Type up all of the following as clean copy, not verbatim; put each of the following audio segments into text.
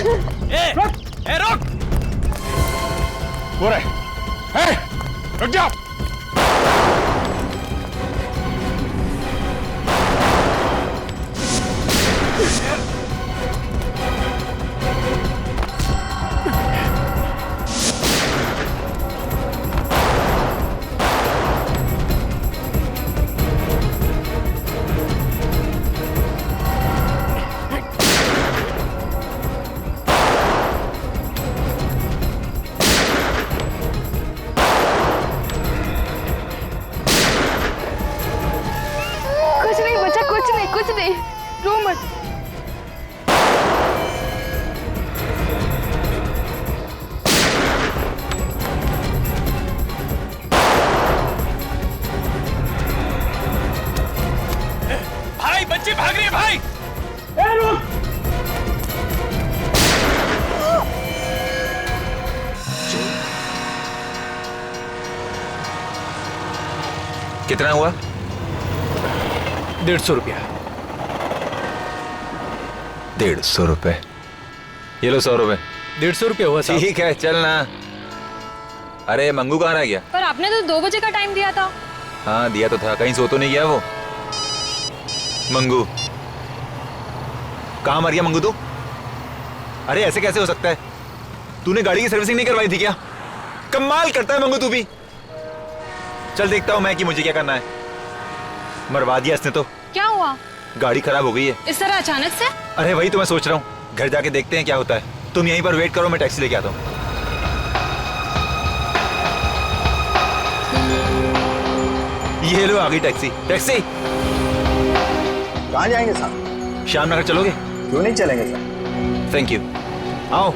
ए रुक! वो रहे। रुक जाओ। कुछ नहीं, रो मत। भाई बच्ची भाग रही है भाई। कितना हुआ? 150 रुपया। 150 रुपए। ये लो 100 रुपए। 150 रुपया हुआ साहब। ठीक है चल ना। अरे मंगू कहाँ रह गया? पर आपने तो 2 बजे का टाइम दिया था। हाँ दिया तो था, कहीं सो तो नहीं गया वो? मंगू कहाँ मर गया मंगू तू? अरे ऐसे कैसे हो सकता है? तूने गाड़ी की सर्विसिंग नहीं करवाई थी क्या? कमाल करता है मंगू तू भी। चल देखता हूँ मैं कि मुझे क्या करना है। मरवा दिया इसने तो। क्या हुआ? गाड़ी खराब हो गई है। इस तरह अचानक से? अरे वही तो मैं सोच रहा हूँ, घर जाके देखते हैं क्या होता है। तुम यहीं पर वेट करो, मैं टैक्सी लेके आता हूँ। ये लो आ गई टैक्सी। टैक्सी कहाँ जाएंगे साहब? श्याम नगर चलोगे? क्यों नहीं चलेंगे सर? Thank you. आओ।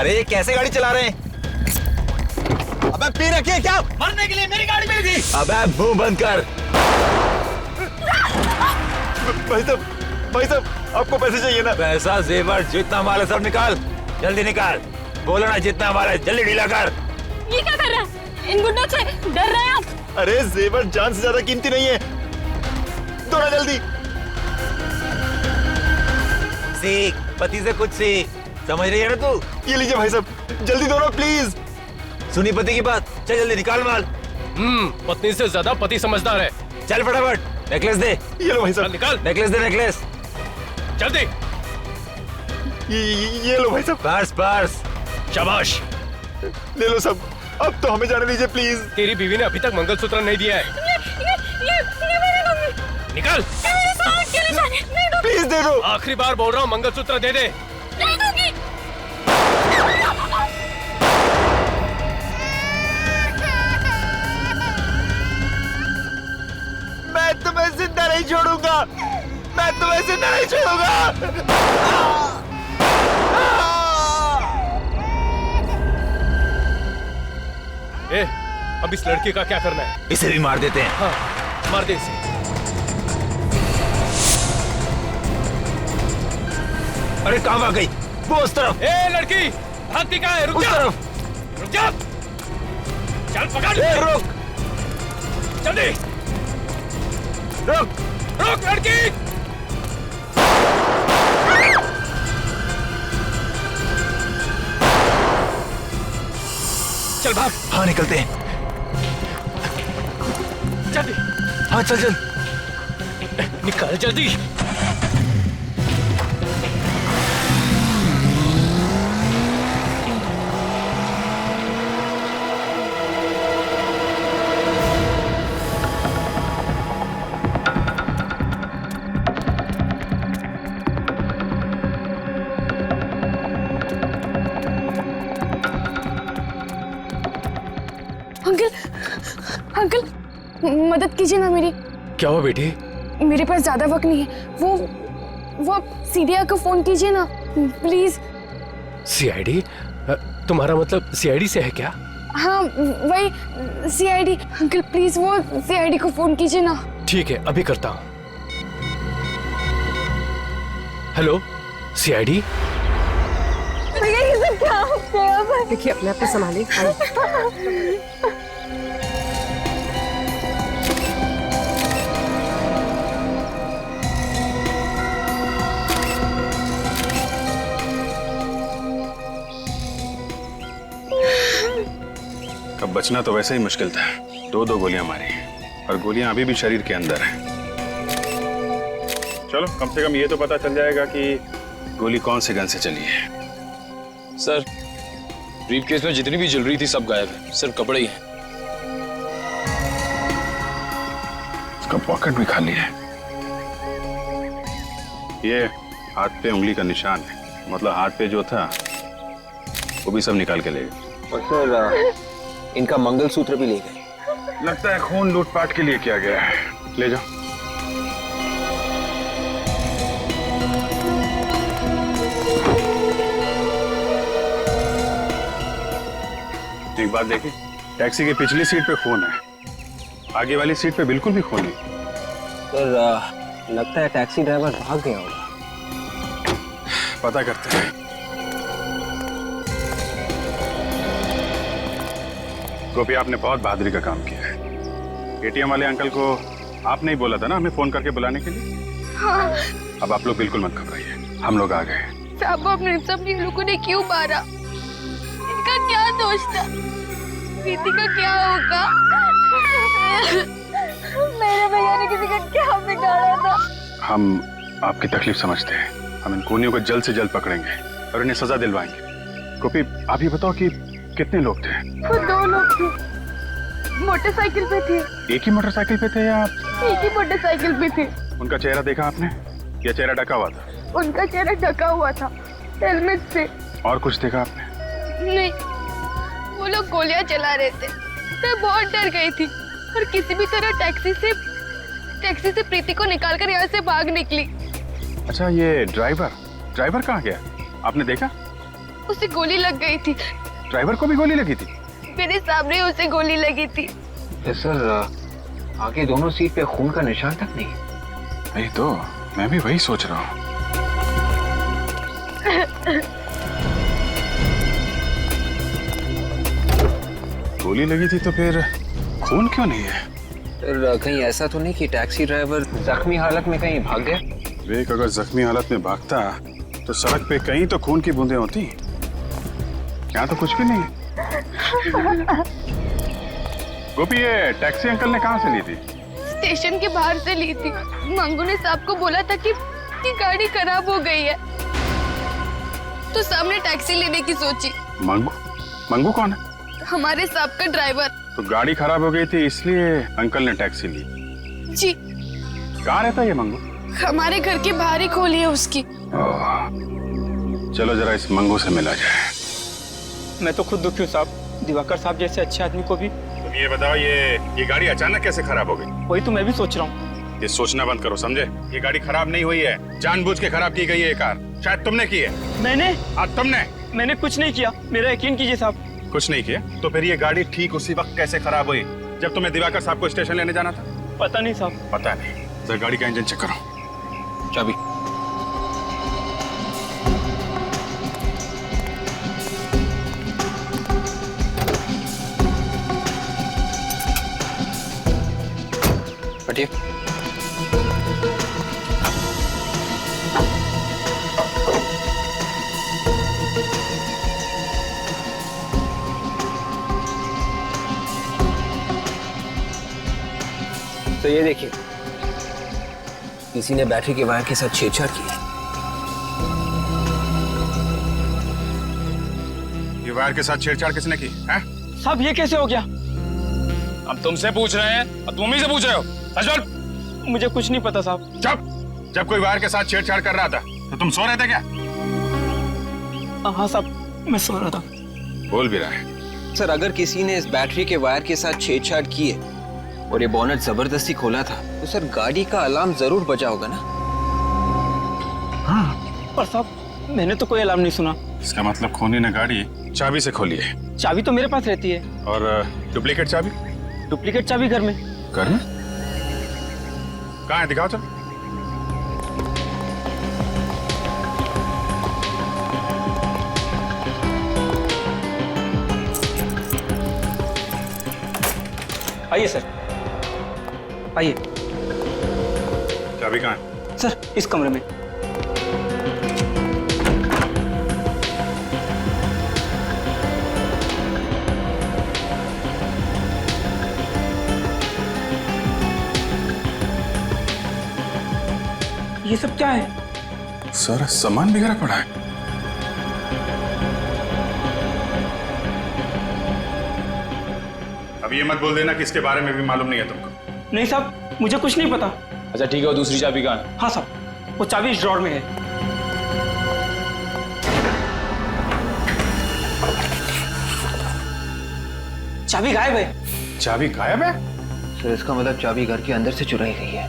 अरे ये कैसे गाड़ी चला रहे हैं? अबे पी रखी है क्या? मरने के लिए मेरी गाड़ी मिली थी। अबे मुंह बंद कर। भाई साहब आपको पैसे चाहिए ना? पैसा जेवर जितना माल है सब निकाल, जल्दी निकाल। बोलो ना जितना माल है जल्दी ढीला कर। ये क्या कर रहा है? इन गुंडों से डर रहे हैं आप? अरे जेवर जान से ज्यादा कीमती नहीं है, दौड़ा जल्दी। सीख, पति से कुछ सीख, समझ रही है ना तू? ये लीजिए भाई साहब, जल्दी दौड़ो प्लीज। सुनी पति की बात, चल जल्दी निकाल माल। पत्नी से ज्यादा पति समझदार है। चल फटाफट। नेकलेस दे। ये लो भाई साहब। निकाल। नेकलेस दे, नेकलेस। जल्दी। ये लो भाई साहब। Purse purse. शाबाश। ले लो सब। अब तो हमें जाने दीजिए प्लीज। तेरी बीवी ने अभी तक मंगलसूत्र नहीं दिया है। ये मेरे दूंगी। निकाल। प्लीज दे दो। आखिरी बार बोल रहा हूँ, मंगलसूत्र दे दे। नहीं दूंगी। मैं तुम्हें जिंदा नहीं छोड़ूंगा, मैं तुम्हें जिंदा नहीं छोड़ूंगा। ए, अब इस लड़के का क्या करना है? इसे भी मार देते हैं। हाँ, मार दे इसे। अरे कहाँ भाग गई? वो उस तरफ। ए लड़की, भागती कहाँ है? रुक उस जा। तरफ। रुक जा। चल पकड़। ए, रुक जल्दी। रुक। रुक लड़की। चल भाग। हाँ निकलते हैं। जल्दी। हाँ चल चल। निकाल जल्दी। अंकल अंकल मदद कीजिए ना मेरी। क्या हुआ बेटी? मेरे पास ज्यादा वक्त नहीं है। वो आप सीडिया को फोन कीजिए ना प्लीज। सीआईडी? तुम्हारा मतलब सीआईडी से है क्या? हाँ वही सीआईडी। अंकल प्लीज वो सीआईडी को फोन कीजिए ना। ठीक है, अभी करता हूँ। Hello CID? भैया ये सब क्या हो गया? देखिए अपने आप को संभालिए। अब बचना तो वैसे ही मुश्किल था। दो गोलियां मारी और गोलियां अभी भी शरीर के अंदर है। चलो कम से कम ये तो पता चल जाएगा कि गोली कौन से गन से चली है। सर ब्रीफकेस में जितनी भी ज्वेलरी थी सब गायब है, सिर्फ कपड़े ही हैं। उसका पॉकेट भी खाली है। ये हाथ पे उंगली का निशान है, मतलब हाथ पे जो था वो भी सब निकाल के ले गए। और सर इनका मंगलसूत्र भी ले गए। लगता है खून लूटपाट के लिए किया गया है। ले जाओ। एक बात देखिए, टैक्सी की पिछली सीट पे खून है, आगे वाली सीट पे बिल्कुल भी खून नहीं। सर लगता है टैक्सी ड्राइवर भाग गया होगा। पता करते हैं। गोपी आपने बहुत बहादुरी का काम किया है। एटीएम वाले अंकल को आपने ही बोला था ना हमें फोन करके बुलाने के लिए। हाँ। अब आप लोग बिल्कुल मत घबराइए, हम लोग आ गए। साहब अपने सब लोगों ने क्यों मारा? इनका क्या दोष था? प्रीति का क्या होगा? मेरे भैया ने किसी का क्या बिगाड़ा था? हम आपकी तकलीफ समझते हैं। हम इन खूनियों को जल्द से जल्द पकड़ेंगे और इन्हें सजा दिलवाएंगे। गोपी आप ये बताओ कि कितने लोग थे? वो 2 लोग थे, मोटरसाइकिल पे थे। एक ही मोटरसाइकिल पे थे या? एक ही मोटरसाइकिल पे थे। उनका चेहरा देखा आपने या चेहरा ढका हुआ था? उनका चेहरा ढका हुआ था हेलमेट से। और कुछ देखा आपने? नहीं, वो लोग गोलियां चला रहे थे। मैं बहुत डर गई थी और किसी भी तरह टैक्सी से प्रीति को निकालकर यहाँ से भाग निकली। अच्छा ये ड्राइवर कहाँ गया? आपने देखा? उसे गोली लग गई थी। ड्राइवर को भी गोली लगी थी? मेरे सामने उसे गोली लगी थी। सर आगे दोनों सीट पे खून का निशान तक नहीं। वही तो मैं भी वही सोच रहा हूँ। गोली लगी थी तो फिर खून क्यों नहीं है? सर कहीं ऐसा तो नहीं कि टैक्सी ड्राइवर जख्मी हालत में कहीं भाग गया? विवेक अगर जख्मी हालत में भागता तो सड़क पे कहीं तो खून की बूंदें होती। यहाँ तो कुछ भी नहीं। गोपी ये टैक्सी अंकल ने कहाँ से ली थी? स्टेशन के बाहर से ली थी। मंगू ने साहब को बोला था कि गाड़ी खराब हो गई है, तो सामने टैक्सी लेने की सोची। मंगू कौन है? हमारे साहब का ड्राइवर। तो गाड़ी खराब हो गई थी इसलिए अंकल ने टैक्सी ली। जी। कहाँ रहता है ये मंगू? हमारे घर के बाहर ही खोली है उसकी। चलो जरा इस मंगू से मिला जाए। मैं तो खुद दुखी हूँ साहब, दिवाकर साहब जैसे अच्छे आदमी को भी। तुम ये बताओ ये गाड़ी अचानक कैसे खराब हो गई? वही तो मैं भी सोच रहा हूँ। ये सोचना बंद करो, समझे? ये गाड़ी खराब नहीं हुई है, जानबूझ के खराब की गई है ये कार। शायद तुमने की है। मैंने? मैंने कुछ नहीं किया, मेरा यकीन कीजिए साहब। कुछ नहीं किया? तो फिर ये गाड़ी ठीक उसी वक्त कैसे खराब हुई जब तुम्हें दिवाकर साहब को स्टेशन लेने जाना था? पता नहीं साहब। पता नहीं? जरा गाड़ी का इंजन चेक करो। चाबी। हटिए। तो ये देखिए, किसी ने बैटरी के वायर के साथ छेड़छाड़ की है। ये वायर के साथ छेड़छाड़ किसने की है? साहब ये कैसे हो गया? हम तुमसे पूछ रहे हैं और तुम ही से पूछ रहे हो। सच बोल। मुझे कुछ नहीं पता साहब। चुप। जब कोई वायर के साथ छेड़छाड़ कर रहा था तो तुम सो रहे थे क्या? हाँ साहब, मैं सो रहा था। बोल भी रहा है। सर अगर किसी ने इस बैटरी के वायर के साथ छेड़छाड़ की है और ये बोनट जबरदस्ती खोला था तो सर गाड़ी का अलार्म जरूर बजा होगा ना। पर साहब मैंने तो कोई अलार्म नहीं सुना। इसका मतलब खोनी ने गाड़ी चाबी से खोली है। चाबी तो मेरे पास रहती है। और डुप्लीकेट चाबी? डुप्लीकेट चाबी घर में। घर में? कहाँ है, दिखाओ चल। आइए सर, आइए। चाबी कहाँ है? सर इस कमरे में। ये सब क्या है? सारा सामान बिगड़ा पड़ा है। अब ये मत बोल देना कि इसके बारे में भी मालूम नहीं है तुमको। नहीं साहब, मुझे कुछ नहीं पता। अच्छा ठीक है, और दूसरी चाबी कहाँ है? हाँ साहब, वो चाबी इस ड्रॉर में है। चाबी गायब है। चाबी गायब है? सर इसका मतलब चाबी घर के अंदर से चुराई गई है।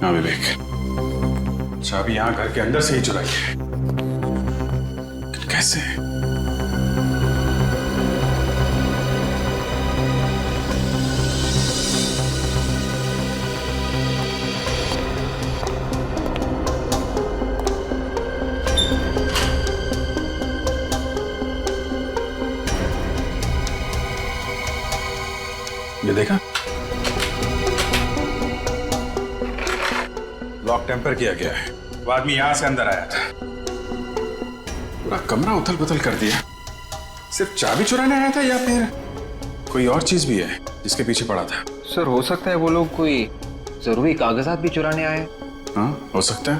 हाँ विवेक, चाबी यहाँ घर के अंदर से ही चुराई है। कैसे? ये देखा, लॉक टेम्पर किया गया है। वो आदमी यहां से अंदर आया था, पूरा कमरा उथल पुथल कर दिया। सिर्फ चाबी चुराने आया था या फिर कोई और चीज भी है जिसके पीछे पड़ा था? सर हो सकता है वो लोग कोई जरूरी कागजात भी चुराने आए। हाँ हो सकता है,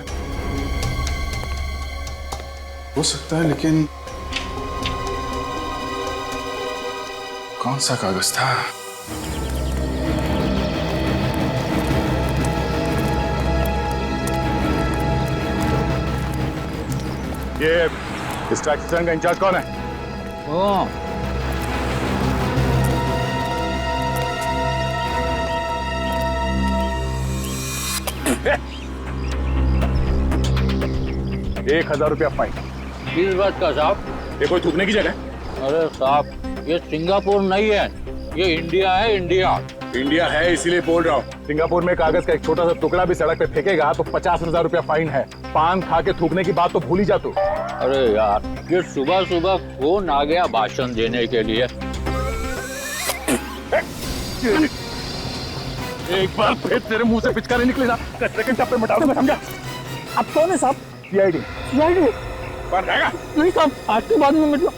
हो सकता है, लेकिन कौन सा कागज था? ये इस टैक्सी स्टैंड का इंचार्ज कौन है? ₹1000 फाइन। किस बात का साहब? ये कोई थूकने की जगह? अरे साहब, ये सिंगापुर नहीं है, ये इंडिया है, इंडिया। इंडिया है इसीलिए बोल रहा हूँ। सिंगापुर में कागज का एक छोटा सा टुकड़ा भी सड़क पे फेंकेगा तो ₹50,000 फाइन है। पान खा के थूकने की बात तो भूल ही जा तू। अरे यार, ये सुबह सुबह कौन आ गया भाषण देने के लिए? एक बार फिर तेरे मुंह से पिचकारी निकले ना, कचरे के टप्पे मिटा दूंगा, समझा? आप कौन है साहब? सीआईडी। सीआईडी? कौन रहेगा? नहीं साहब, आज के बाद में मतलब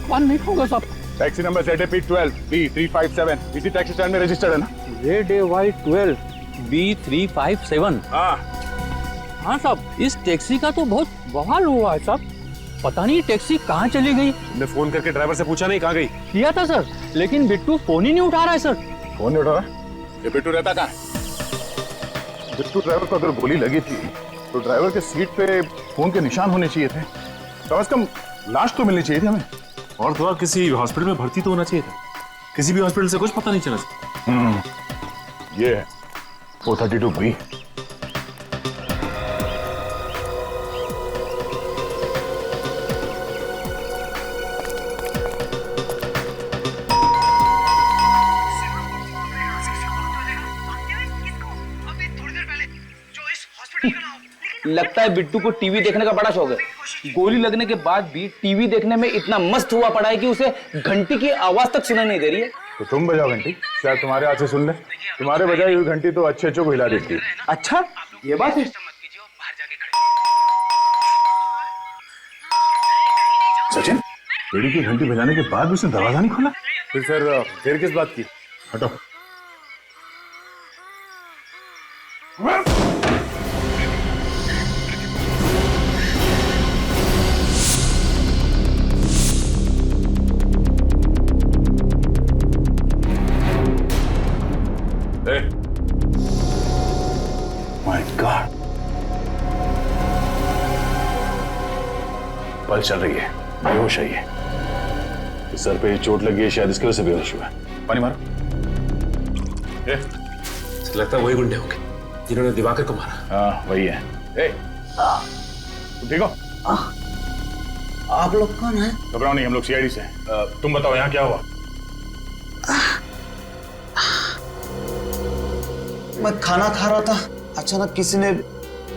कौन नहीं होगा साहब। टैक्सी नंबर ZAP12 B357 इसी टैक्सी स्टैंड में रजिस्टर्ड है ना? ZAY12 B357। हाँ हाँ साहब, इस टैक्सी का तो बहुत बवाल हुआ है साहब। पता नहीं टैक्सी कहाँ चली गई। तुमने फोन करके ड्राइवर से पूछा नहीं कहाँ गई? किया था सर, लेकिन बिट्टू फोन ही नहीं उठा रहा है सर। फोन नहीं उठा रहा? ये बिट्टू रहता कहाँ है? बिट्टू ड्राइवर को अगर गोली लगी थी तो ड्राइवर के सीट पे खून के निशान होने चाहिए थे। कम से कम लाश तो मिलनी चाहिए थी हमें। और थोड़ा किसी हॉस्पिटल में भर्ती तो होना चाहिए था। किसी भी हॉस्पिटल से कुछ पता नहीं चला। ये है 432B। लगता है बिट्टू को टीवी देखने का बड़ा शौक है। गोली लगने के बाद भी टीवी देखने में इतना मस्त हुआ पड़ा है कि उसे घंटी की आवाज तक सुनाई नहीं दे रही है। तो तुम बजाओ घंटी, शायद तुम्हारे हाथ से सुन ले। तुम्हारे बजाई हुई घंटी तो अच्छे को हिला देती है। अच्छा ये बात है। सचिन, बेड़ी की घंटी बजाने के बाद भी उसने दरवाजा नहीं खोला? फिर सर फिर किस बात की? हटो। माय गॉड, पल्स चल रही है, बेहोश है ये। सर पे चोट लगी है, शायद इसकी वजह से बेहोश हुआ है। पानी मारो। लगता है वही गुंडे होंगे जिन्होंने दिवाकर को मारा। हाँ वही है। तुम ठीक हो? आप लोग कौन है? घबराओ नहीं, हम लोग सीआईडी से। तुम बताओ यहाँ क्या हुआ? मैं खाना खा रहा था, अचानक किसी ने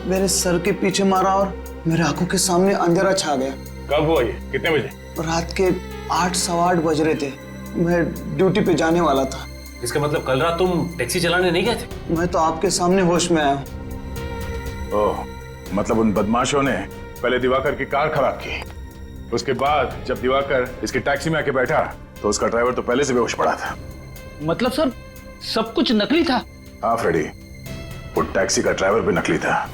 मेरे सर के पीछे मारा और मेरे आंखों के सामने अंधेरा छा गया। कब हुआ ये? कितने बजे? रात के 8 सवा 8 बज रहे थे। मैं ड्यूटी पे जाने वाला था। इसका मतलब कल रात तुम टैक्सी चलाने नहीं गए थे? मैं तो आपके सामने होश में आया हूँ। ओह, मतलब उन बदमाशों ने पहले दिवाकर की कार खराब की, उसके बाद जब दिवाकर इसकी टैक्सी में आके बैठा तो उसका ड्राइवर तो पहले से बेहोश पड़ा था। मतलब सर सब कुछ नकली था? हाँ फ्रेडी, वो टैक्सी का ड्राइवर भी नकली था।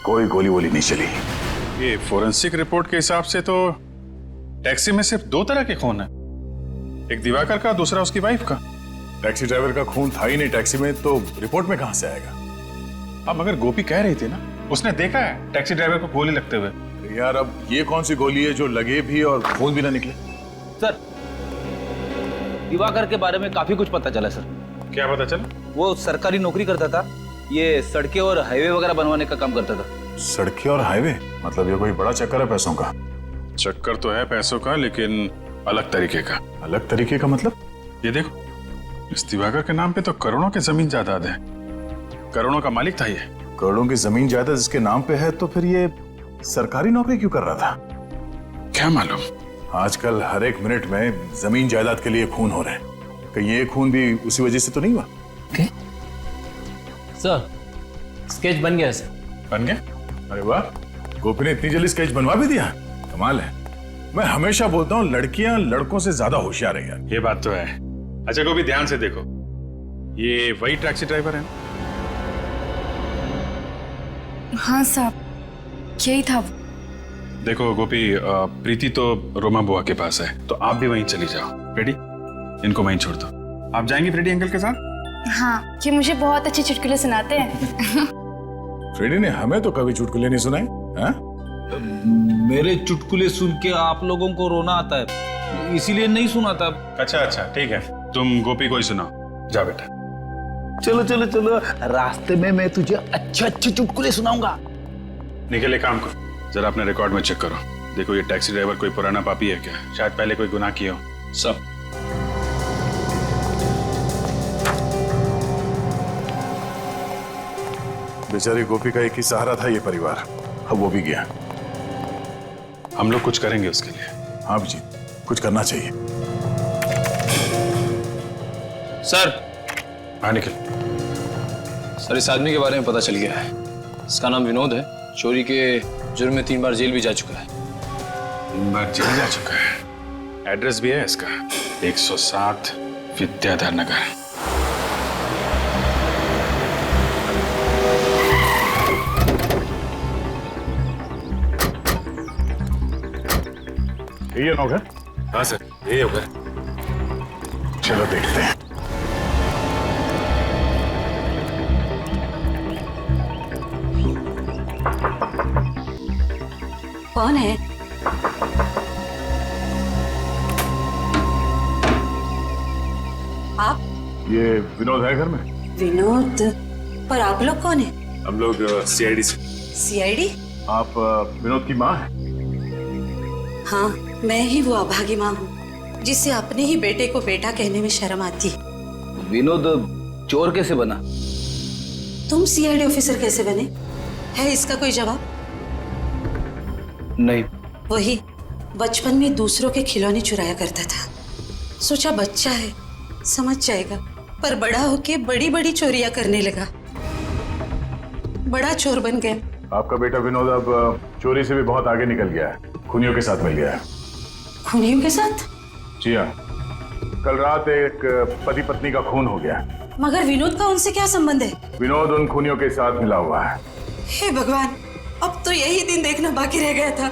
कोई गोली वोली नहीं चली। ये फोरेंसिक रिपोर्ट के हिसाब से तो टैक्सी में सिर्फ 2 तरह के खून है, एक दिवाकर का, दूसरा उसकी वाइफ का। टैक्सी ड्राइवर का खून था ही नहीं टैक्सी में, तो रिपोर्ट में कहां से आएगा? अब मगर गोपी कह रही थी ना, उसने देखा है टैक्सी ड्राइवर को गोली लगते हुए। यार अब ये कौन सी गोली है जो लगे भी और खून भी ना निकले? सर दिवाकर के बारे में काफी कुछ पता चला सर। क्या पता चला? वो सरकारी नौकरी करता था, ये सड़कें और हाईवे वगैरह बनवाने का काम करता था। सड़कें और हाईवे? मतलब ये कोई बड़ा चक्कर है पैसों का? चक्कर तो है पैसों का, लेकिन अलग तरीके का। अलग तरीके का मतलब? ये देखो, इस दिवाकर के नाम पे तो करोड़ों की जमीन जायदाद है, करोड़ों का मालिक था ये। करोड़ों की जमीन जायदाद इसके नाम पे है, तो फिर ये सरकारी नौकरी क्यों कर रहा था? क्या मालूम। आजकल हर एक मिनट में जमीन जायदाद के लिए खून हो रहे हैं, कहीं ये खून भी उसी वजह से तो नहीं हुआ? सर स्केच बन गया सर। बन गया? अरे वाह, गोपी ने इतनी जल्दी स्केच बनवा भी दिया, कमाल है। मैं हमेशा बोलता हूँ लड़कियां लड़कों से ज्यादा होशियार है यार। ये बात तो है। अच्छा गोपी ध्यान से देखो, ये वही टैक्सी ड्राइवर है? हाँ साहब, यही था वो। देखो गोपी, प्रीति तो रोमा बुआ के पास है, तो आप भी वहीं चली जाओ। रेडी? इनको वहीं छोड़ दो। आप जाएंगी फ्रेडी अंकल के साथ? हाँ, ये मुझे बहुत अच्छे चुटकुले सुनाते हैं। फ्रेडी ने हमें तो कभी चुटकुले नहीं सुनाए। हाँ? मेरे चुटकुले सुन के आप लोगों को रोना आता है, इसीलिए नहीं सुनाता। अच्छा अच्छा ठीक है, तुम गोपी को ही सुनाओ। जा बेटा। चलो चलो चलो, रास्ते में मैं तुझे अच्छे अच्छे चुटकुले सुनाऊंगा। निकले काम को, जरा अपने रिकॉर्ड में चेक करो। देखो ये टैक्सी ड्राइवर कोई पुराना पापी है क्या? शायद पहले कोई गुनाह किया हो। सब बेचारी गोपी का एक ही सहारा था ये परिवार, अब वो भी गया। हम लोग कुछ करेंगे उसके लिए। हाँ जी, कुछ करना चाहिए। सर। हाँ निखिल। सर इस आदमी के बारे में पता चल गया है, इसका नाम विनोद है, चोरी के जुर्म में 3 बार जेल भी जा चुका है। 3 बार जेल जा चुका है। एड्रेस भी है इसका, 107 विद्याधर नगर। ये होगा? हाँ सर, ये होगा। चलो देखते हैं। कौन है? आप? ये विनोद है घर में? विनोद? पर आप लोग कौन है? हम लोग सीआईडी से। सीआईडी? आप विनोद की माँ हैं? हाँ, मैं ही वो अभागी माँ हूँ जिससे अपने ही बेटे को बेटा कहने में शर्म आती है। विनोद चोर कैसे बना? तुम सीआईडी ऑफिसर कैसे बने? है इसका कोई जवाब? नहीं। वही बचपन में दूसरों के खिलौने चुराया करता था, सोचा बच्चा है समझ जाएगा, पर बड़ा होके बड़ी बड़ी चोरियां करने लगा, बड़ा चोर बन गया। आपका बेटा विनोद अब चोरी से भी बहुत आगे निकल गया है, खूनियों के साथ मिल गया है। खूनियों के साथ? जी हाँ, कल रात एक पति पत्नी का खून हो गया। मगर विनोद का उनसे क्या संबंध है? विनोद उन खूनियों के साथ मिला हुआ है। हे भगवान, अब तो यही दिन देखना बाकी रह गया था।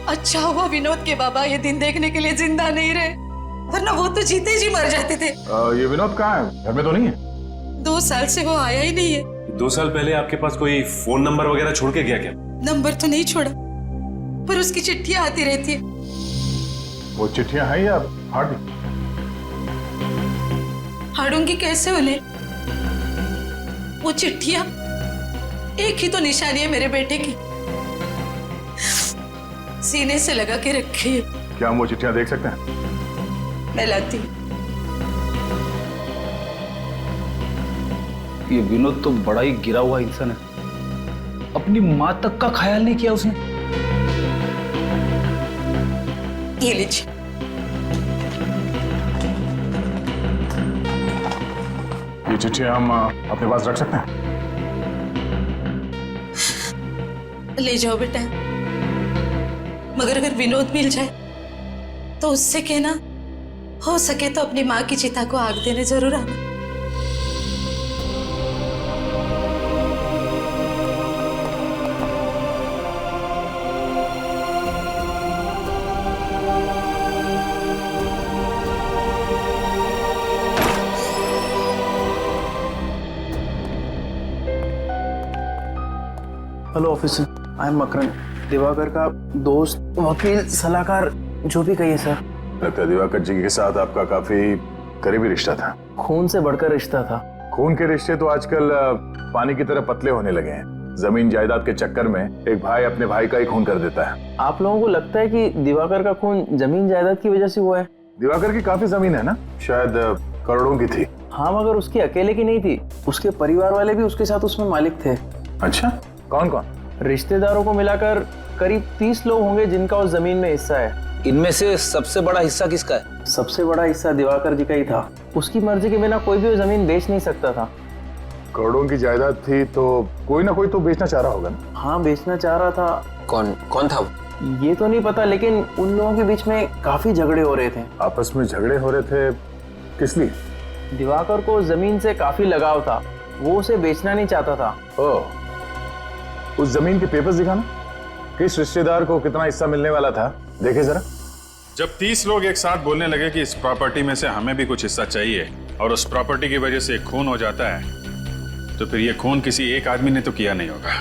अच्छा हुआ विनोद के बाबा ये दिन देखने के लिए जिंदा नहीं रहे, वरना वो तो जीते जी मर जाते थे। ये विनोद कहाँ है? घर में तो नहीं है? 2 साल से वो आया ही नहीं है। 2 साल पहले आपके पास कोई फोन नंबर वगैरह छोड़ के गया क्या? नंबर तो नहीं छोड़ा, पर उसकी चिट्ठियां आती रहती है। वो चिट्ठियां हैं या फाड़ दी? फाड़ूंगी कैसे उन्हें? वो चिट्ठियां एक ही तो निशानी है मेरे बेटे की, सीने से लगा के रखी है। क्या हम वो चिट्ठियां देख सकते हैं? मैं लाती हूँ। ये विनोद तो बड़ा ही गिरा हुआ इंसान है, अपनी माँ तक का ख्याल नहीं किया उसने। ये लीजिए। ये चिट्ठियां हम अपने पास रख सकते हैं? ले जाओ बेटा, मगर अगर विनोद मिल जाए तो उससे कहना हो सके तो अपनी माँ की चिता को आग देने जरूर आना। Hello officer, I am Makaran, Diwakar का दोस्त, वकील, सलाहकार, जो भी कहिए सर। लगता है दिवाकर जी के साथ आपका काफी करीबी रिश्ता था। खून से बढ़कर रिश्ता था। खून के रिश्ते तो आजकल पानी की तरह पतले होने लगे हैं। जमीन जायदाद के चक्कर में एक भाई अपने भाई का ही खून कर देता है। आप लोगों को लगता है कि दिवाकर का खून जमीन जायदाद की वजह से हुआ है? दिवाकर की काफी जमीन है ना, शायद करोड़ों की थी। हाँ, मगर उसकी अकेले की नहीं थी, उसके परिवार वाले भी उसके साथ उसमें मालिक थे। अच्छा, कौन कौन? रिश्तेदारों को मिलाकर करीब 30 लोग होंगे जिनका उस जमीन में हिस्सा है। इनमें से सबसे बड़ा हिस्सा किसका है? सबसे बड़ा हिस्सा दिवाकर जी का ही था। उसकी मर्जी के बिना कोई भी वो जमीन बेच नहीं सकता था। करोड़ों की जायदाद थी तो कोई ना कोई तो बेचना चाह रहा होगा ना? हाँ, बेचना चाह रहा था। कौन था वो? ये तो नहीं पता, लेकिन उन लोगों के बीच में काफी झगड़े हो रहे थे। आपस में झगड़े हो रहे थे, किस लिए? दिवाकर को जमीन से काफी लगाव था, वो उसे बेचना नहीं चाहता था। ओह, उस जमीन के पेपर्स दिखाना, किस रिश्तेदार को कितना हिस्सा मिलने वाला था, देखे जरा। जब 30 लोग एक साथ बोलने लगे कि इस प्रॉपर्टी में से हमें भी कुछ हिस्सा चाहिए और उस प्रॉपर्टी की वजह से खून हो जाता है, तो फिर ये खून किसी एक आदमी ने तो किया नहीं होगा।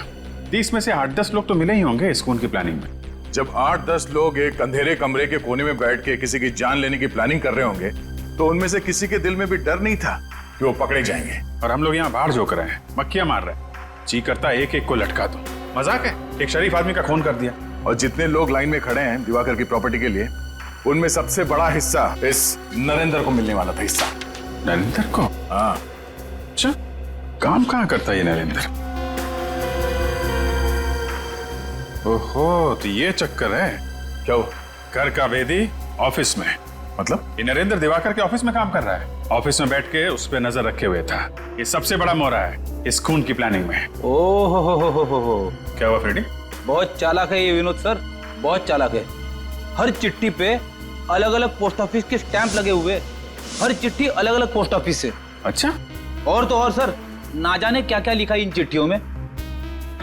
30 में से 8-10 लोग तो मिले ही होंगे इस खून की प्लानिंग में। जब 8-10 लोग एक अंधेरे कमरे के कोने में बैठ के किसी की जान लेने की प्लानिंग कर रहे होंगे, तो उनमें से किसी के दिल में भी डर नहीं था कि वो पकड़े जाएंगे। और हम लोग यहाँ बाहर झोंक रहे हैं, मक्खियां मार रहे हैं। जी करता एक एक को लटका दो। मजाक है, एक शरीफ आदमी का खून कर दिया। और जितने लोग लाइन में खड़े हैं दिवाकर की प्रॉपर्टी के लिए, उनमें सबसे बड़ा हिस्सा इस नरेंद्र को मिलने वाला था। हिस्सा नरेंद्र को? हाँ। अच्छा, काम कहाँ करता है ये नरेंद्र? ओहो, तो ये चक्कर है। क्या हो? घर का भेदी ऑफिस में, मतलब? ये नरेंद्र दिवाकर के ऑफिस में काम कर रहा है। ऑफिस में बैठ के उस पे नजर रखे हुए था। ये सबसे बड़ा मोहरा है इस खून की प्लानिंग में। ओहो, क्या हुआ फ्रेडी? बहुत चालाक है ये विनोद सर, बहुत चालाक है। हर चिट्ठी पे अलग अलग पोस्ट ऑफिस के स्टैंप लगे हुए, हर चिट्ठी अलग अलग पोस्ट ऑफिस से। अच्छा, और तो और सर, ना जाने क्या क्या लिखा है इन चिट्ठियों में।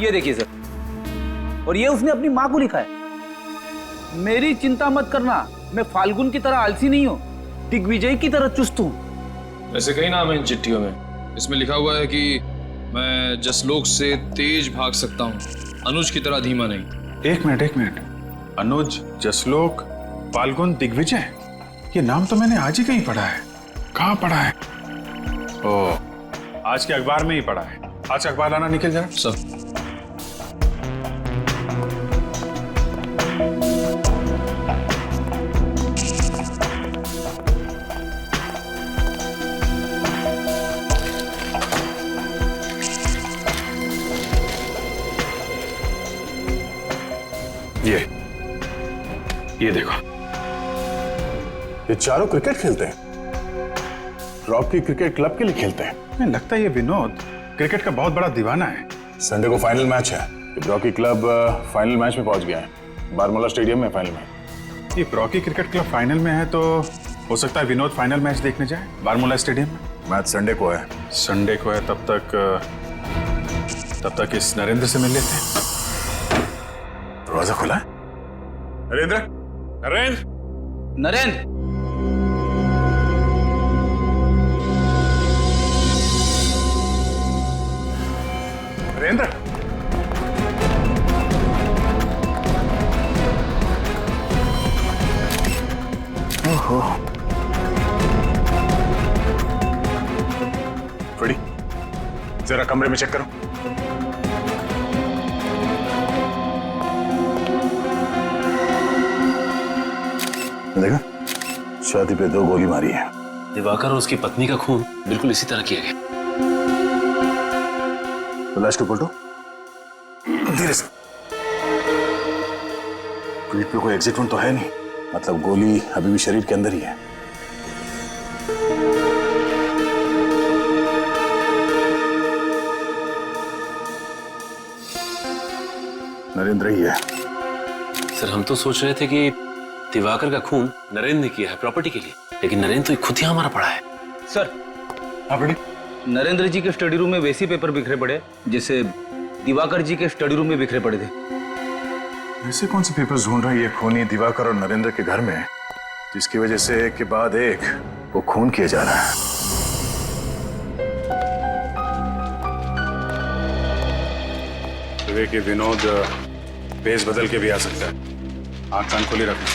ये देखिए सर, और ये उसने अपनी माँ को लिखा है। मेरी चिंता मत करना, मैं फाल्गुन की तरह आलसी नहीं हूँ, दिग्विजय की तरह चुस्त हूँ। ऐसे कई नाम है इन चिट्ठियों में। इसमें लिखा हुआ है कि मैं जसलोक से तेज भाग सकता हूँ, अनुज की तरह धीमा नहीं। एक मिनट। अनुज, जसलोक, फाल्गुन, दिग्विजय, ये नाम तो मैंने आज ही कहीं पढ़ा है। कहाँ पढ़ा है? ओ, आज के अखबार में ही पढ़ा है। आज का अखबार लाना, निकल जरा। सब ये देखो, ये चारों क्रिकेट खेलते हैं, रॉकी क्रिकेट क्लब के लिए खेलते हैं। मुझे लगता है ये विनोद क्रिकेट का बहुत बड़ा दीवाना है। संडे को फाइनल मैच है, रॉकी क्लब फाइनल मैच में पहुंच गया है, बारमूला स्टेडियम में फाइनल मैच। ये रॉकी क्रिकेट क्लब फाइनल में है तो हो सकता है विनोद फाइनल मैच देखने जाए बारमूला स्टेडियम में। मैच संडे को है। संडे को है, तब तक इस नरेंद्र से मिल लेते हैं। दरवाजा खुला है। नरेंद्र, नरेंद्र, नरेंद्र, नरेंद्र, ओहो। फ्रेडी, जरा कमरे में चेक करो। देखा, छाती पे 2 गोली मारी है। दिवाकर और उसकी पत्नी का खून बिल्कुल इसी तरह किया गया। तो लाश को पलटो धीरे से। पीठ पे कोई एग्जिट वोन तो है नहीं, मतलब गोली अभी भी शरीर के अंदर ही है। नरेंद्र ही है। सर हम तो सोच रहे थे कि दिवाकर का खून नरेंद्र ने किया है प्रॉपर्टी के लिए, लेकिन नरेंद्र तो खुद ही हमारा पड़ा है। सर नरेंद्र जी के स्टडी रूम में वैसे पेपर बिखरे पड़े जैसे दिवाकर जी के स्टडी रूम में बिखरे पड़े थे। ऐसे कौन से पेपर्स ढूंढ रहे हैं ये खूनी दिवाकर और नरेंद्र के घर में, जिसकी वजह से एक के बाद एक वो खून किया जा रहा है? कि विनोद भेस बदल के भी आ सकता है। आंख कान खोली रखना।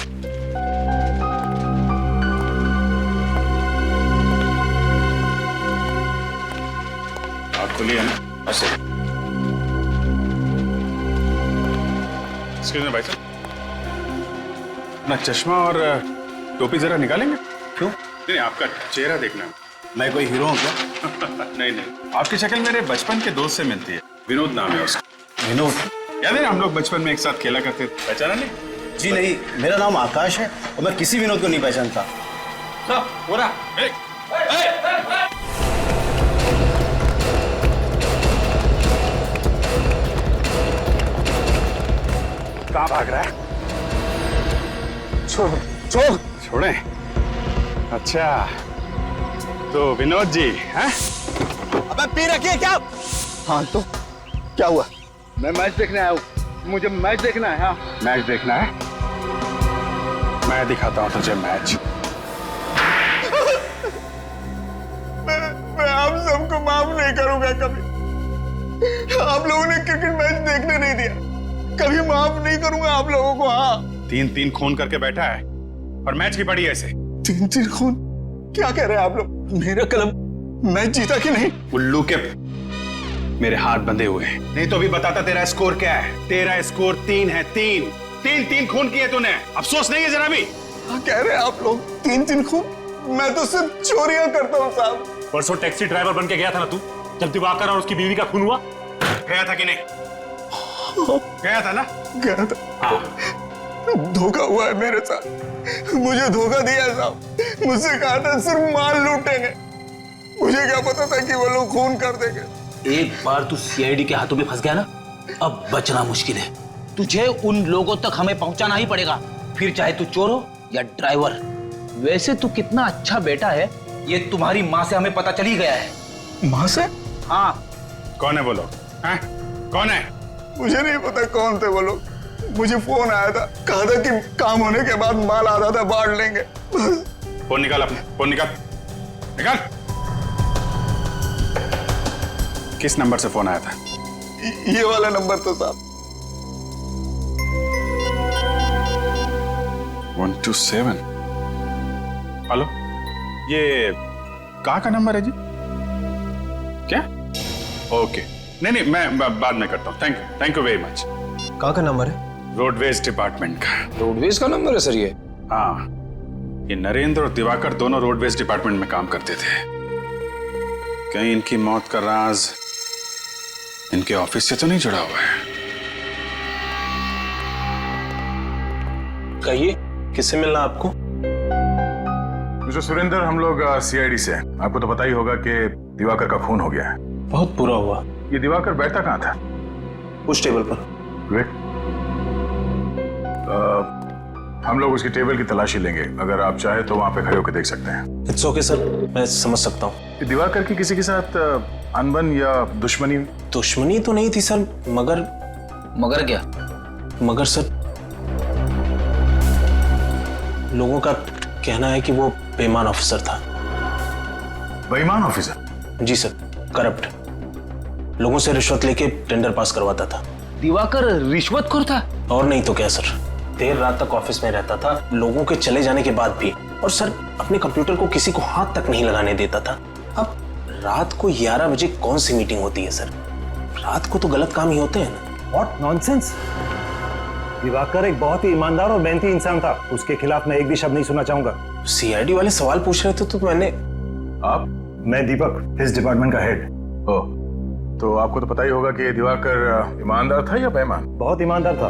आंख खोली है ना? ऐसे। एक्सक्यूज मी भाई साहब, अपना चश्मा और टोपी जरा निकालेंगे? क्यों? नहीं, आपका चेहरा देखना है। मैं कोई हीरो हूँ क्या? नहीं, आपकी शक्ल मेरे बचपन के दोस्त से मिलती है। विनोद नाम है उसका। विनोद? याद है हम लोग बचपन में एक साथ खेला करते थे, पहचाना नहीं? जी नहीं, मेरा नाम आकाश है और मैं किसी विनोद को नहीं पहचानता। कहाँ भाग रहा है? छोड़े। अच्छा तो विनोद जी हैं? अबे पी रखिए क्या? हाँ तो क्या हुआ? मैं मैच देखने आया हूँ, मुझे मैच देखना है। हाँ मैच देखना है, मैं दिखाता हूँ तुझे मैच। मैं आप सबको माफ नहीं करूंगा कभी। आप लोगों ने क्रिकेट मैच देखने नहीं दिया, कभी माफ नहीं करूंगा आप लोगों को। हाँ 3-3 खून करके बैठा है और मैच की पड़ी ऐसे। 3-3 खून? क्या कह रहे हैं आप लोग? मेरा कलम मैच जीता कि नहीं? उल्लू के मेरे हाथ बंधे हुए हैं, नहीं तो अभी बताता तेरा स्कोर क्या है। तेरा स्कोर 3 है। 3 खून किए तूने, अफसोस नहीं है जरा भी? क्या कह रहे हैं आप लोग? 3 खून? मैं तो सिर्फ चोरियां करता हूँ साहब। परसों टैक्सी ड्राइवर बन के गया था ना तू, जब दिवाकर और उसकी बीवी का खून हुआ? गया था कि नहीं? गया था ना? गया था। हाँ। धोखा हुआ है मेरे साथ, मुझे धोखा दिया साहब। मुझसे कहा था सिर्फ माल लूटेंगे, मुझे क्या पता था कि वो लोग खून कर देंगे। एक बार तू सीआईडी के हाथों में फंस गया ना, अब बचना मुश्किल है। तुझे उन लोगों तक हमें पहुंचाना ही पड़ेगा, फिर चाहे तू चोर हो या ड्राइवर। वैसे तू कितना अच्छा बेटा है, ये तुम्हारी माँ से हमें पता चल ही गया है। माँ से? हाँ। कौन है वो लोग? कौन है? मुझे नहीं पता कौन थे वो लोग। मुझे फोन आया था, कहा था कि काम होने के बाद माल आधा था बांट लेंगे। फोन निकाल, अपने फोन निकाल। किस नंबर से फोन आया था? ये वाला नंबर तो साहब। 127। हेलो, ये कहाँ का नंबर है जी? क्या? ओके, नहीं मैं बाद में करता हूँ। Thank you very much. कहाँ का नंबर है? रोडवेज डिपार्टमेंट का। रोडवेज का नंबर है सर ये? हाँ, ये नरेंद्र और दिवाकर दोनों रोडवेज डिपार्टमेंट में काम करते थे। कहीं इनकी मौत का राज इनके ऑफिस से तो नहीं जुड़ा हुआ है? कहिए, किससे मिलना आपको? मिस्टर सुरेंद्र, हम लोग सीआईडी से हैं। आपको तो पता ही होगा कि दिवाकर का खून हो गया है। बहुत बुरा हुआ। ये दिवाकर बैठता कहाँ था? उस टेबल पर। वेट, हम लोग उसकी टेबल की तलाशी लेंगे। अगर आप चाहे तो वहां पे खड़े होकर देख सकते हैं। इट्स ओके सर, मैं समझ सकता हूँ। दिवाकर की किसी के साथ अनबन या दुश्मनी? दुश्मनी तो नहीं थी सर, मगर क्या? मगर सर, लोगों का कहना है कि वो बेईमान ऑफिसर था। बेईमान ऑफिसर? जी सर, करप्ट। लोगों से रिश्वत लेके टेंडर पास करवाता था। दिवाकर रिश्वतखोर था? और नहीं तो क्या सर। देर रात तक ऑफिस में रहता था, लोगों के चले जाने के बाद भी। और सर अपने कंप्यूटर को किसी को हाथ तक नहीं लगाने देता था। अब रात को 11 बजे कौन सी मीटिंग होती है सर? रात को तो गलत काम ही होते हैं ना। What nonsense. दिवाकर एक बहुत ही ईमानदार और मेहनती इंसान था, उसके खिलाफ मैं एक भी शब्द नहीं सुनना चाहूंगा। सीआईडी वाले सवाल पूछ रहे थे तो मैंने। आप? मैं दीपक, इस डिपार्टमेंट का हेड। ओह, तो आपको तो पता ही होगा कि दिवाकर ईमानदार था या बेईमान? बहुत ईमानदार था,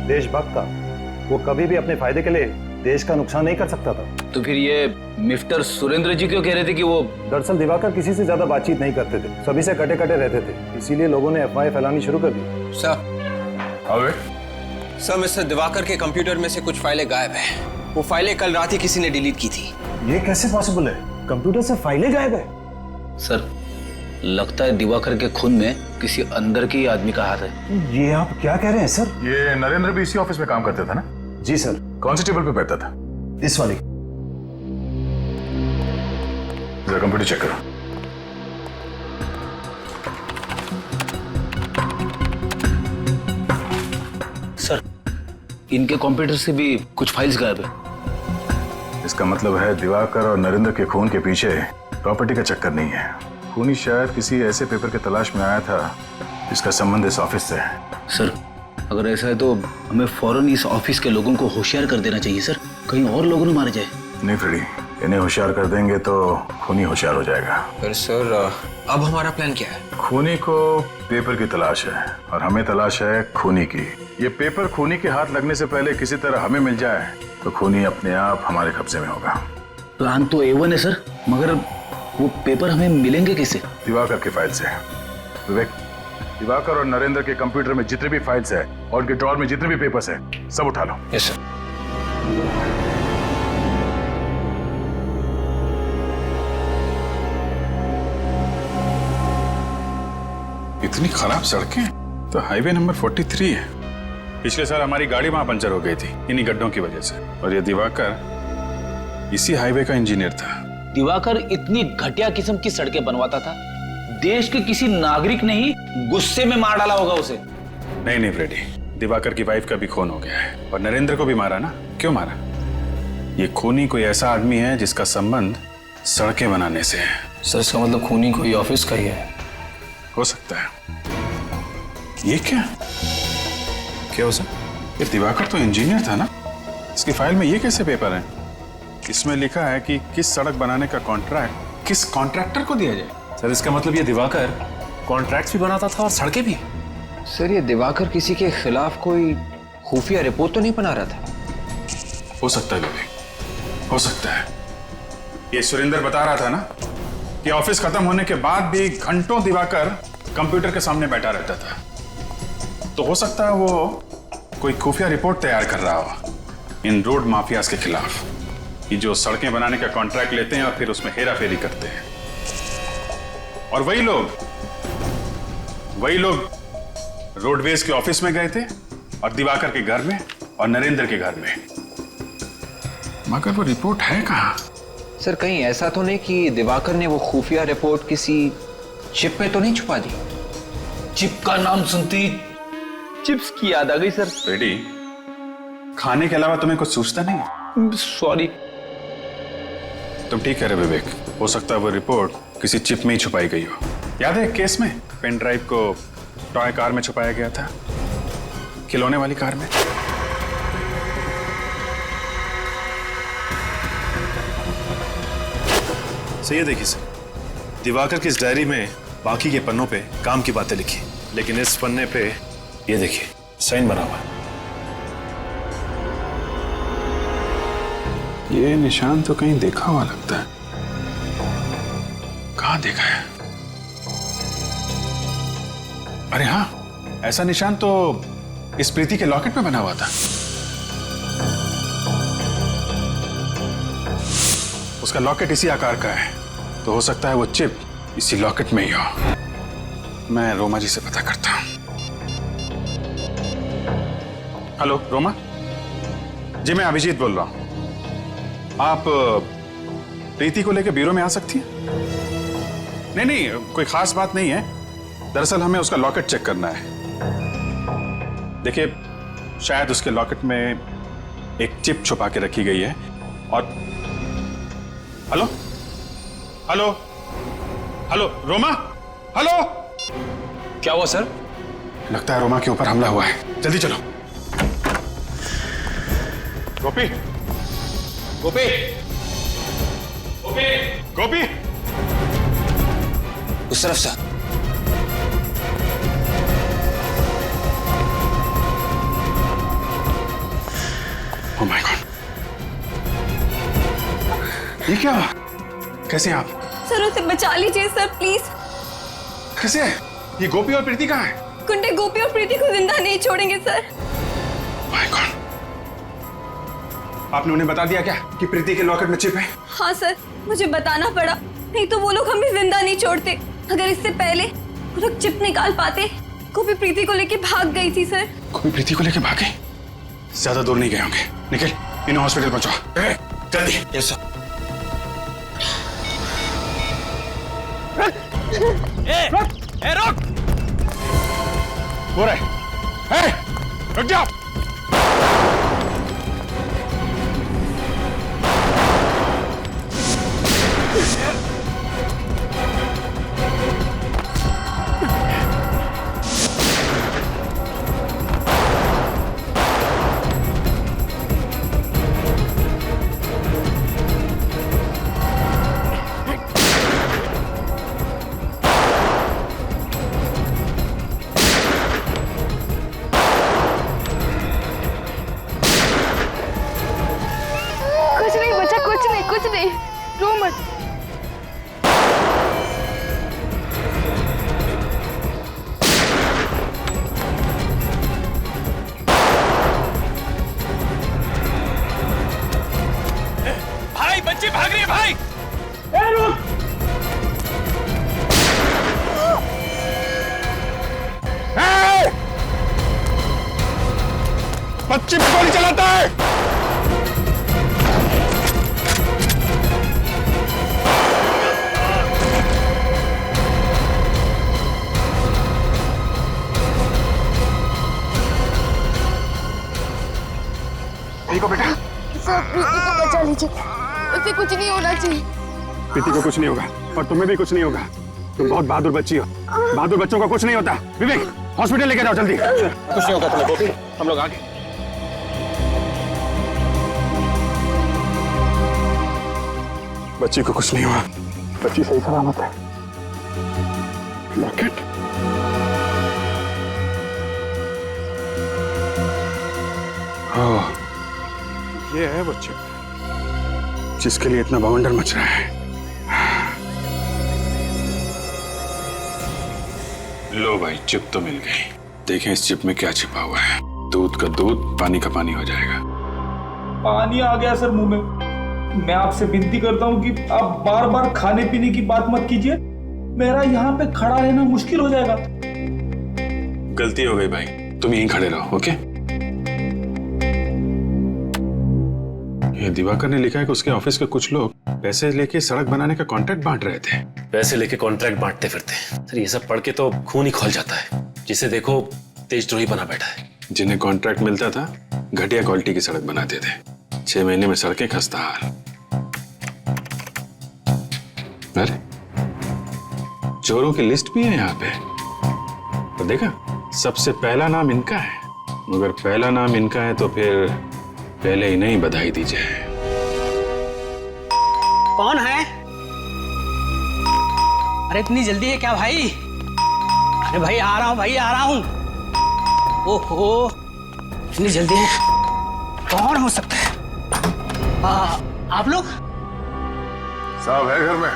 देशभक्त था। वो कभी भी अपने फायदे के लिए देश का नुकसान नहीं कर सकता था। तो फिर ये मिस्टर सुरेंद्र जी क्यों कह रहे थे कि वो? दरअसल दिवाकर किसी से ज्यादा बातचीत नहीं करते थे, सभी से कटे कटे रहते थे, इसीलिए लोगों ने अफवाहें फैलानी शुरू कर दी। सर मिस्टर दिवाकर के कंप्यूटर में से कुछ फाइलें गायब है। वो फाइलें कल रात ही किसी ने डिलीट की थी। ये कैसे पॉसिबल है? कंप्यूटर से फाइलें गायब है? सर लगता है दिवाकर के खून में किसी अंदर के आदमी का हाथ है। ये आप क्या कह रहे हैं सर? ये नरेंद्र भी इसी ऑफिस में काम करता था ना? जी सर। कौन सी टेबल पे बैठता था? इस वाली। जरा कंप्यूटर चेक करो। सर इनके कंप्यूटर से भी कुछ फाइल्स गायब है। इसका मतलब है दिवाकर और नरेंद्र के खून के पीछे प्रॉपर्टी का चक्कर नहीं है। खूनी शायद किसी ऐसे पेपर की तलाश में आया था जिसका संबंध इस ऑफिस से है। सर अगर ऐसा है तो हमें फौरन इस ऑफिस के लोगों को होशियार कर देना चाहिए सर, कहीं और लोगों ने मारे जाए। नहीं फ्रेडी, इन्हें होशियार कर देंगे तो खूनी होशियार हो जाएगा। पर सर अब हमारा प्लान क्या है? खूनी को पेपर की तलाश है और हमें तलाश है खूनी की। ये पेपर खूनी के हाथ लगने से पहले किसी तरह हमें मिल जाए तो खूनी अपने आप हमारे कब्जे में होगा। प्लान तो A1 है सर, मगर वो पेपर हमें मिलेंगे कैसे? दिवाकर की फाइल से। विवेक, दिवाकर और नरेंद्र के कंप्यूटर में जितने भी फाइल्स है और उनके ड्रॉर में जितने भी पेपर्स है सब उठा लो। Yes sir. इतनी खराब सड़कें तो हाईवे नंबर 43 है। पिछले साल हमारी गाड़ी वहां पंचर हो गई थी इन्हीं गड्ढों की वजह से। और ये दिवाकर इसी हाईवे का इंजीनियर था। दिवाकर इतनी घटिया किस्म की सड़कें बनवाता था, देश के किसी नागरिक ने ही गुस्से में मार डाला होगा उसे। नहीं फ्रेडी, दिवाकर की वाइफ का भी खून हो गया है और नरेंद्र को भी मारा ना। क्यों मारा? ये खूनी कोई ऐसा आदमी है जिसका संबंध सड़कें बनाने से है। सर इसका मतलब खूनी कोई ऑफिस का ही है। हो सकता है। ये क्या हो सर? ये दिवाकर तो इंजीनियर था ना, इसकी फाइल में ये कैसे पेपर है? इसमें लिखा है कि किस सड़क बनाने का कॉन्ट्रैक्ट किस कॉन्ट्रैक्टर को दिया जाए। सर इसका मतलब ये दिवाकर कॉन्ट्रैक्ट्स भी बनाता था और सड़कें भी। सर ये दिवाकर किसी के खिलाफ कोई खुफिया रिपोर्ट तो नहीं बना रहा था? हो सकता है विवेक, हो सकता है। ये सुरेंद्र बता रहा था ना कि ऑफिस खत्म होने के बाद भी घंटों दिवाकर कंप्यूटर के सामने बैठा रहता था। तो हो सकता है वो कोई खुफिया रिपोर्ट तैयार कर रहा हो इन रोड माफियाज के खिलाफ, कि जो सड़कें बनाने का कॉन्ट्रैक्ट लेते हैं और फिर उसमें हेरा फेरी करते हैं। और वही लोग रोडवेज के ऑफिस में गए थे और दिवाकर के घर में और नरेंद्र के घर में। मगर वो रिपोर्ट है कहां? सर कहीं ऐसा तो नहीं कि दिवाकर ने वो खुफिया रिपोर्ट किसी चिप में तो नहीं छुपा दी? चिप का नाम सुनती चिप्स की याद आ गई सर। बेटी, खाने के अलावा तुम्हें कुछ सूझता नहीं? सॉरी। तुम ठीक कह रहे विवेक, हो सकता है वो रिपोर्ट किसी चिप में ही छुपाई गई हो। याद है एक केस में पेन ड्राइव को टॉय कार में छुपाया गया था, खिलौने वाली कार में। सर ये देखिए सर, दिवाकर की इस डायरी में बाकी के पन्नों पे काम की बातें लिखी, लेकिन इस पन्ने पे ये देखिए साइन बना हुआ है। ये निशान तो कहीं देखा हुआ लगता है। कहाँ देखा है? अरे हाँ, ऐसा निशान तो इस प्रीति के लॉकेट में बना हुआ था। उसका लॉकेट इसी आकार का है, तो हो सकता है वो चिप इसी लॉकेट में ही हो। मैं रोमा जी से पता करता हूं। हेलो रोमा जी, मैं अभिजीत बोल रहा हूं। आप प्रीति को लेकर ब्यूरो में आ सकती हैं? नहीं, कोई खास बात नहीं है। दरअसल हमें उसका लॉकेट चेक करना है। देखिए, शायद उसके लॉकेट में एक चिप छुपा के रखी गई है और hello hello hello Roma, hello. क्या हुआ सर? लगता है रोमा के ऊपर हमला हुआ है, जल्दी चलो। गोपी गोपी गोपी गोपी, उस तरफ से। ओह माय गॉड, ये क्या हुआ? कैसे हैं आप? सर उसे बचा लीजिए सर प्लीज। कैसे? ये गोपी और प्रीति कहाँ है? गुंडे गोपी और प्रीति को जिंदा नहीं छोड़ेंगे सर। माय गॉड, आपने उन्हें बता दिया क्या कि प्रीति के लॉकेट में चिप है? हाँ सर, मुझे बताना पड़ा, नहीं तो वो लोग हमें जिंदा नहीं छोड़ते। अगर इससे पहले वो लोग चिप निकाल पाते। गोपी प्रीति को लेके भाग गई थी सर। गोपी प्रीति को लेके भाग गई? ज्यादा दूर नहीं गए होंगे। निखिल, इन्हें हॉस्पिटल पहुंचाओ जल्दी। Yes sir. रुक! हो रहा है, रुक जाओ। कुछ नहीं, रो मत। भाई बच्ची भाग रही है भाई। बच्ची पे गोली चलाता है। को बेटा सर, प्रीति को बचा लीजिए, उसे कुछ नहीं होना चाहिए। प्रीति को कुछ नहीं होगा और तुम्हें भी कुछ नहीं होगा। तुम बहुत बहादुर बच्ची हो, बहादुर बच्चों का कुछ नहीं होता। विवेक, हॉस्पिटल लेके जाओ जल्दी। कुछ नहीं होगा तुम्हें गोपी, हम लोग आगे। बच्ची को कुछ नहीं हुआ, बच्ची सही सलामत है। लॉकेट, ओह, ये है बच्चे जिसके लिए इतना बवंडर मच रहा है। लो भाई, चिप तो मिल गई। देखें इस चिप में क्या छिपा हुआ है। दूध का दूध, पानी का पानी हो जाएगा। पानी आ गया सर मुंह में। मैं आपसे विनती करता हूँ कि आप बार बार खाने पीने की बात मत कीजिए। मेरा यहाँ पे खड़ा रहना मुश्किल हो जाएगा। गलती हो गई भाई, तुम यहीं खड़े रहो, ओके? ये दिवाकर ने लिखा है कि उसके ऑफिस के कुछ लोग पैसे लेके सड़क बनाने का कॉन्ट्रैक्ट बांट रहे थे। पैसे लेके कॉन्ट्रैक्ट बांटते फिरते। सर ये सब पढ़ के तो खून ही खौल जाता है। जिसे देखो तेजद्रोही बना बैठा है। जिन्हें कॉन्ट्रैक्ट मिलता था घटिया क्वालिटी की सड़क बनाते थे। 6 महीने में सड़कें खस्ता हाल। अरे चोरों की लिस्ट भी है यहाँ पे, तो देखा, सबसे पहला नाम इनका है। मगर पहला नाम इनका है तो फिर पहले ही नहीं बधाई दी जाए। कौन है? अरे इतनी जल्दी है क्या भाई? अरे भाई आ रहा हूँ, भाई आ रहा हूँ। ओहो, इतनी जल्दी है? कौन हो सकता है? आप लोग? साहब है घर में,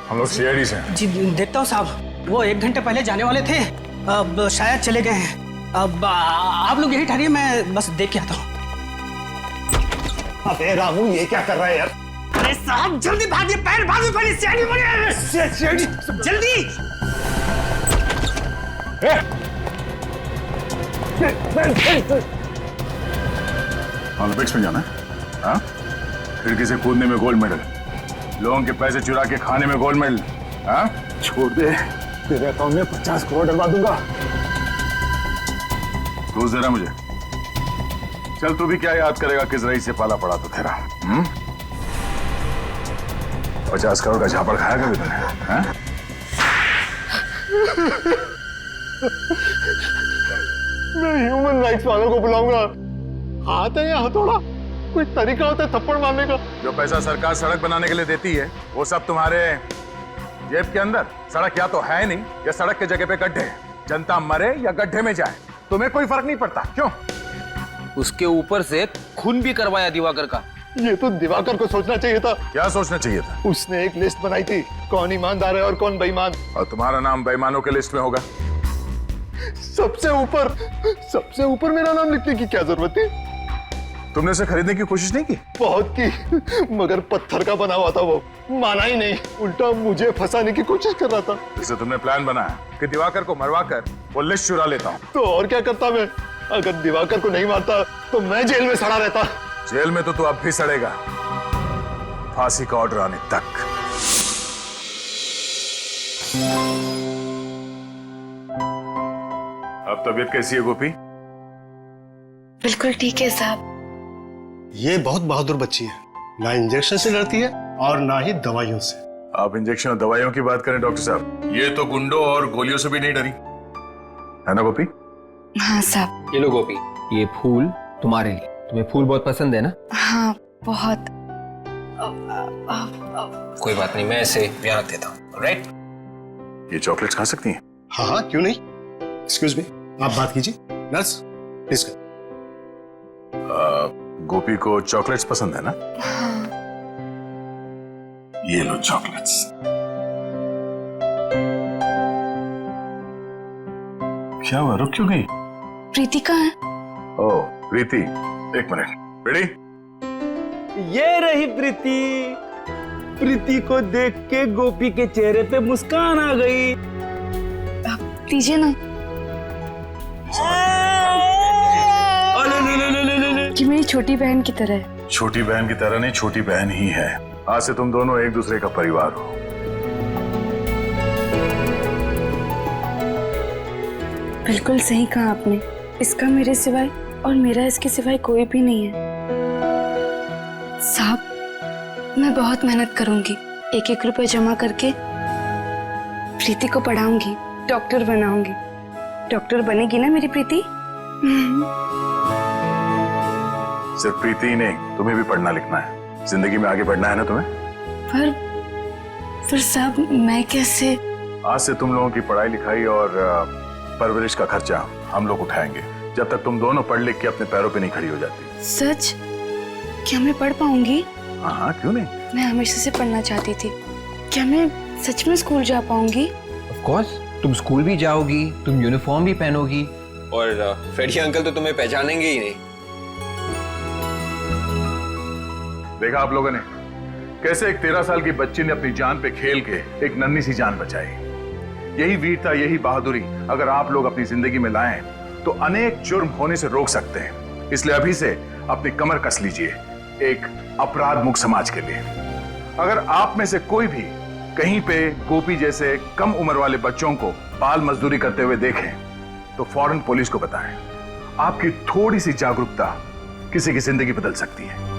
हम लोग सीआईडी से हैं। जी देखता हूँ साहब, वो 1 घंटे पहले जाने वाले थे, अब शायद चले गए हैं। अब आप लोग यही ठहरिए, मैं बस देख के आता हूँ। अबे रामू, ये क्या कर रहा है यार? अरे साहब जल्दी भागिए, पैर भागिए, पहले सीआईडी बने। सीआईडी जल्दी। ओलंपिक्स में जाना है? हाँ? खिड़की से कूदने में गोल्ड मेडल, लोगों के पैसे चुरा के खाने में गोल्ड मेडल। हाँ? छोड़ दे, तेरे अकाउंट में 50 करोड़ डलवा दूंगा। रोज दे रहा मुझे। चल तू भी क्या याद करेगा किस रईस से पाला पड़ा तो तेरा 50 करोड़ का झापड़ खाया कभी तूने? मैं ह्यूमन राइट्स वालों को बुलाऊंगा। हाथ है या हथौड़ा? कोई तरीका होता है थप्पड़ मारने का? जो पैसा सरकार सड़क बनाने के लिए देती है वो सब तुम्हारे जेब के अंदर। सड़क या तो है नहीं या सड़क के जगह पे गड्ढे हैं। जनता मरे या गड्ढे में जाए तुम्हें कोई फर्क नहीं पड़ता। क्यों? उसके ऊपर से खून भी करवाया दिवाकर का। ये तो दिवाकर को सोचना चाहिए था। क्या सोचना चाहिए था? उसने एक लिस्ट बनाई थी, कौन ईमानदार है और कौन बेईमान। और तुम्हारा नाम बेईमानों के लिस्ट में होगा। सबसे ऊपर मेरा नाम लिखने की क्या जरूरत थी? तुमने उसे खरीदने की कोशिश नहीं की? बहुत की, मगर पत्थर का बना हुआ था वो, माना ही नहीं, उल्टा मुझे फंसाने की कोशिश कर रहा था। इससे तुमने प्लान बनाया कि दिवाकर को मरवा कर वो लिस्ट चुरा लेता हूँ। तो और क्या करता मैं? अगर दिवाकर को नहीं मारता तो मैं जेल में सड़ा रहता। जेल में तो तू अब भी सड़ेगा, फांसी का ऑर्डर आने तक। अब तबीयत कैसी है गोपी? बिल्कुल ठीक है साहब। ये बहुत बहादुर बच्ची है, ना इंजेक्शन से डरती है और ना ही दवाइयों से। आप इंजेक्शन और दवाइयों की बात करें डॉक्टर साहब, ये तो गुंडों और गोलियों से भी नहीं डरी, है ना गोपी? हाँ साहब। ये लो गोपी, ये फूल तुम्हारे लिए। तुम्हें फूल बहुत पसंद है ना? हाँ बहुत। कोई बात नहीं, मैं इसे यहाँ रख देता हूँ। राइट? ये चॉकलेट्स खा सकती हैं? हाँ हाँ, क्यों नहीं। एक्सक्यूज मी, आप बात कीजिए। Nurse please. गोपी को चॉकलेट्स पसंद है ना? हाँ। ये लो चॉकलेट्स। क्या हुआ, रुक क्यों गई? प्रीति कहाँ है? ओह प्रीति, एक मिनट। रेडी? ये रही प्रीति। प्रीति को देख के गोपी के चेहरे पे मुस्कान आ गई। लीजिए ना। कि मेरी छोटी बहन की तरह है। छोटी बहन की तरह नहीं, छोटी बहन ही है। आज से तुम दोनों एक दूसरे का परिवार हो। बिल्कुल सही कहा आपने। इसका मेरे सिवाय और मेरा इसके सिवाय कोई भी नहीं है। साहब, मैं बहुत मेहनत करूंगी। 1-1 रुपए जमा करके प्रीति को पढ़ाऊंगी, डॉक्टर बनाऊंगी। डॉक्टर बनेगी ना मेरी प्रीति? सिर्फ प्रीति ही नहीं, तुम्हें भी पढ़ना लिखना है, जिंदगी में आगे बढ़ना है ना तुम्हें। पर साहब मैं कैसे? आज से तुम लोगों की पढ़ाई लिखाई और परवरिश का खर्चा हम लोग उठाएंगे, जब तक तुम दोनों पढ़ लिख के अपने पैरों पे नहीं खड़ी हो जाती। सच? क्या मैं पढ़ पाऊंगी? हाँ, क्यों नहीं। मैं हमेशा से पढ़ना चाहती थी। क्या मैं सच में स्कूल जा पाऊंगी? ऑफ कोर्स, तुम स्कूल भी जाओगी, तुम यूनिफॉर्म भी पहनोगी और फ्रेडी अंकल तो तुम्हें पहचानेंगे ही नहीं। देखा आप लोगों ने कैसे एक 13 साल की बच्ची ने अपनी जान पे खेल के एक नन्ही सी जान बचाई। यही वीरता, यही बहादुरी अगर आप लोग अपनी जिंदगी में लाएं तो अनेक जुर्म होने से रोक सकते हैं। इसलिए अभी से अपनी कमर कस लीजिए एक अपराध मुक्त समाज के लिए। अगर आप में से कोई भी कहीं पे गोपी जैसे कम उम्र वाले बच्चों को बाल मजदूरी करते हुए देखें तो फौरन पुलिस को बताएं। आपकी थोड़ी सी जागरूकता किसी की जिंदगी बदल सकती है।